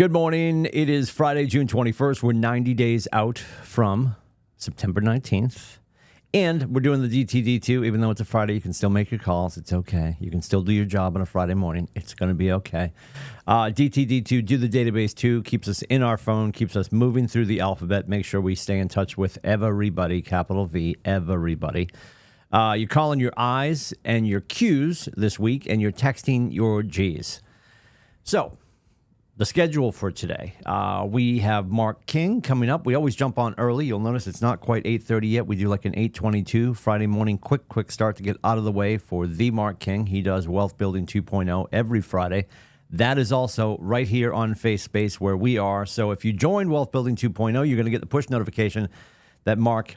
Good morning. It is Friday, June 21st. We're 90 days out from September 19th. And we're doing the DTD2. Even though it's a Friday, you can still make your calls. It's okay. You can still do your job on a Friday morning. It's going to be okay. DTD2, do the database too. Keeps us in our phone, keeps us moving through the alphabet. Make sure we stay in touch with everybody, capital V, everybody. You're calling your I's and your Q's this week, and you're texting your G's. So, the schedule for today, we have Mark King coming up. We always jump on early. You'll notice it's not quite 8:30 yet. We do like an 8:22 Friday morning quick start to get out of the way for the Mark King. He does Wealth Building 2.0 every Friday. That is also right here on Face Space where we are. So if you join Wealth Building 2.0, you're going to get the push notification that Mark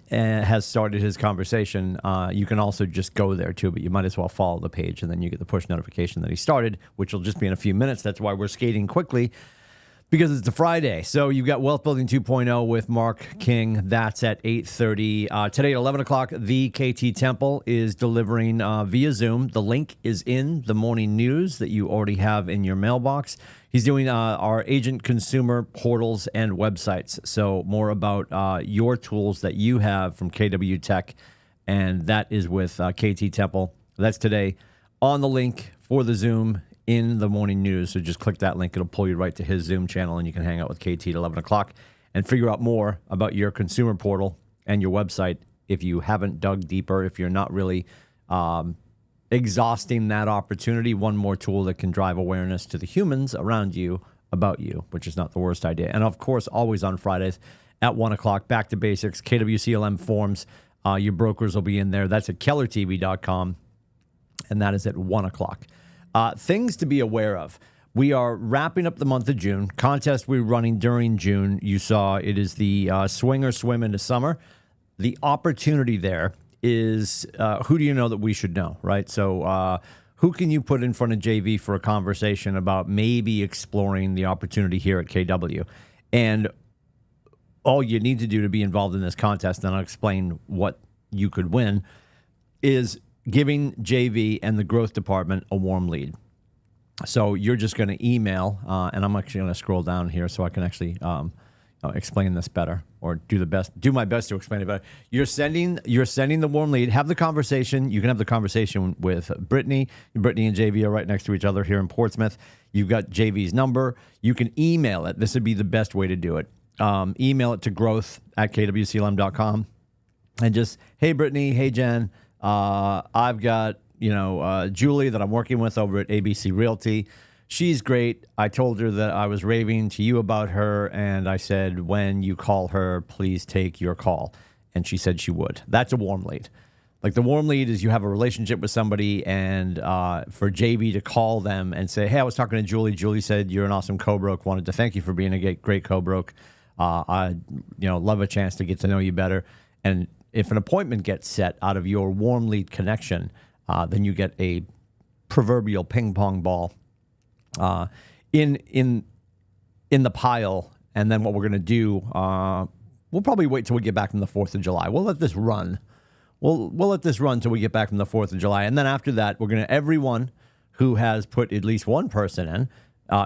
has started his conversation. You can also just go there too, but you might as well follow the page, and then you get the push notification that he started, which will just be in a few minutes. That's why we're skating quickly, because it's a Friday. So you've got Wealth Building 2.0 with Mark King. That's at 8:30. Today at 11 o'clock, the KT Temple is delivering via Zoom. The link is in the morning news that you already have in your mailbox. He's doing our agent consumer portals and websites. So more about your tools that you have from KW Tech, and that is with KT Temple. That's today on the link for the Zoom in the morning news. So just click that link. It'll pull you right to his Zoom channel, and you can hang out with KT at 11 o'clock and figure out more about your consumer portal and your website if you haven't dug deeper, if you're not really exhausting that opportunity. One more tool that can drive awareness to the humans around you about you, which is not the worst idea. And of course, always on Fridays at 1 o'clock, back to basics, KWCLM forms. Your brokers will be in there. That's at kellertv.com, and that is at 1 o'clock. Things to be aware of. We are wrapping up the month of June. Contest we're running during June. You saw it is the Swing or Swim into Summer. The opportunity there is who do you know that we should know, right? So who can you put in front of JV for a conversation about maybe exploring the opportunity here at KW? And all you need to do to be involved in this contest, and I'll explain what you could win, is giving JV and the growth department a warm lead. So you're just going to email, and I'm actually going to scroll down here so I can actually explain this better, or do my best to explain it better. You're sending the warm lead. Have the conversation. You can have the conversation with Brittany. Brittany and JV are right next to each other here in Portsmouth. You've got JV's number. You can email it. This would be the best way to do it. Email it to growth@kwclm.com, and just, hey Brittany, hey Jen, I've got Julie that I'm working with over at ABC Realty. She's great. I told her that I was raving to you about her, and I said, when you call her, please take your call. And she said she would. That's a warm lead. Like, the warm lead is you have a relationship with somebody, and for JV to call them and say, hey, I was talking to Julie. Julie said you're an awesome co-broke. Wanted to thank you for being a great co-broke. I love a chance to get to know you better. And if an appointment gets set out of your warm lead connection, then you get a proverbial ping pong ball in the pile. And then what we're going to do, we'll probably wait till we get back from the 4th of July. We'll let this run. We'll let this run till we get back from the 4th of July. And then after that, everyone who has put at least one person in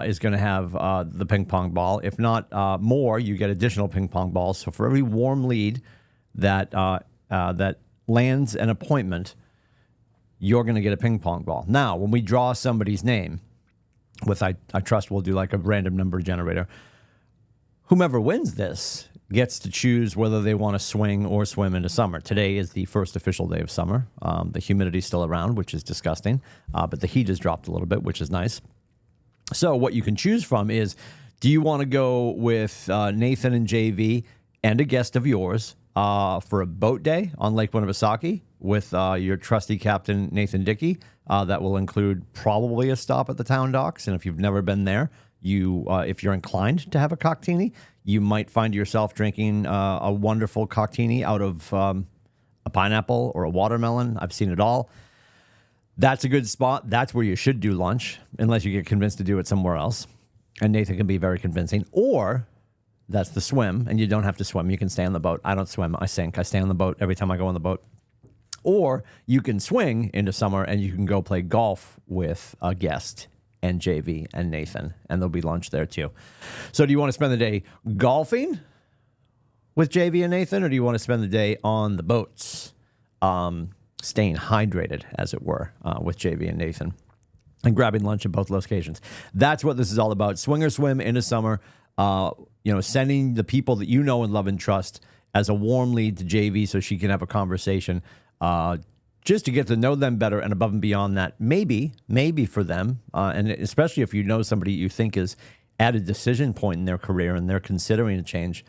is going to have the ping pong ball. If not more, you get additional ping pong balls. So for every warm lead that lands an appointment, you're going to get a ping pong ball. Now, when we draw somebody's name, I trust we'll do like a random number generator. Whomever wins this gets to choose whether they want to swing or swim into summer. Today is the first official day of summer. The humidity's still around, which is disgusting, but the heat has dropped a little bit, which is nice. So what you can choose from is, do you want to go with Nathan and JV and a guest of yours for a boat day on Lake Winnipesaukee with your trusty captain, Nathan Dickey? That will include probably a stop at the town docks. And if you've never been there, if you're inclined to have a cocktini, you might find yourself drinking a wonderful cocktini out of a pineapple or a watermelon. I've seen it all. That's a good spot. That's where you should do lunch, unless you get convinced to do it somewhere else. And Nathan can be very convincing. Or that's the swim, and you don't have to swim. You can stay on the boat. I don't swim. I sink. I stay on the boat every time I go on the boat. Or you can swing into summer, and you can go play golf with a guest and JV and Nathan, and there'll be lunch there too. So do you want to spend the day golfing with JV and Nathan, or do you want to spend the day on the boats, staying hydrated, as it were, with JV and Nathan, and grabbing lunch at both locations? That's what this is all about. Swing or swim into summer. Sending the people that you know and love and trust as a warm lead to JV so she can have a conversation, just to get to know them better, and above and beyond that, maybe for them, and especially if you know somebody you think is at a decision point in their career and they're considering a change,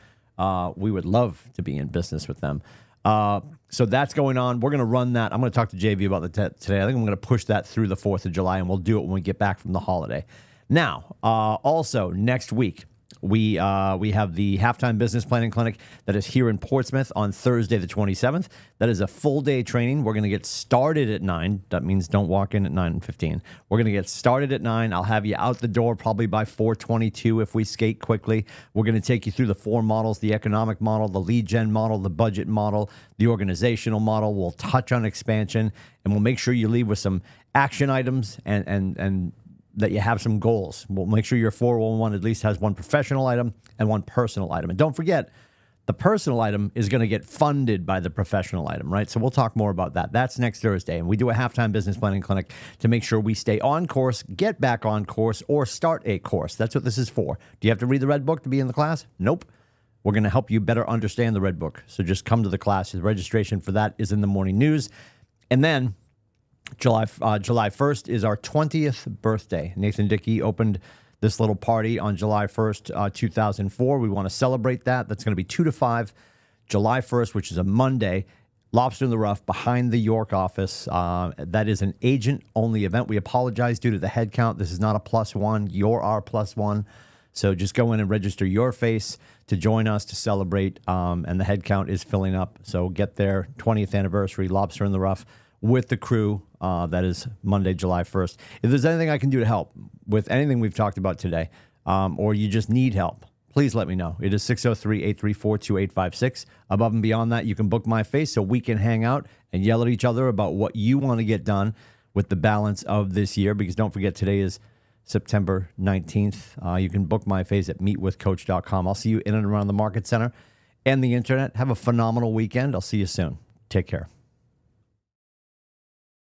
we would love to be in business with them. So that's going on. We're going to run that. I'm going to talk to JV about that today. I think I'm going to push that through the 4th of July, and we'll do it when we get back from the holiday. Now, also next week, we have the Halftime Business Planning Clinic that is here in Portsmouth on Thursday, the 27th. That is a full day training. We're going to get started at 9. That means don't walk in at 9:15. We're going to get started at 9. I'll have you out the door probably by 4:22 if we skate quickly. We're going to take you through the 4 models: the economic model, the lead gen model, the budget model, the organizational model. We'll touch on expansion, and we'll make sure you leave with some action items and that you have some goals. We'll make sure your 401 at least has one professional item and one personal item. And don't forget, the personal item is going to get funded by the professional item, right? So we'll talk more about that. That's next Thursday. And we do a halftime business planning clinic to make sure we stay on course, get back on course, or start a course. That's what this is for. Do you have to read the Red Book to be in the class? Nope. We're going to help you better understand the Red Book. So just come to the class. The registration for that is in the morning news. And then July 1st is our 20th birthday. Nathan Dickey opened this little party on July 1st, 2004. We want to celebrate that. That's going to be 2 to 5, July 1st, which is a Monday. Lobster in the Rough behind the York office. That is an agent-only event. We apologize due to the head count. This is not a +1. You're our +1. So just go in and register your face to join us to celebrate. And the head count is filling up. So get there, 20th anniversary, Lobster in the Rough, with the crew. That is Monday, July 1st. If there's anything I can do to help with anything we've talked about today, or you just need help, please let me know. It is 603-834-2856. Above and beyond that, you can book my face so we can hang out and yell at each other about what you want to get done with the balance of this year, because don't forget, today is September 19th. You can book my face at meetwithcoach.com. I'll see you in and around the Market Center and the internet. Have a phenomenal weekend. I'll see you soon. Take care.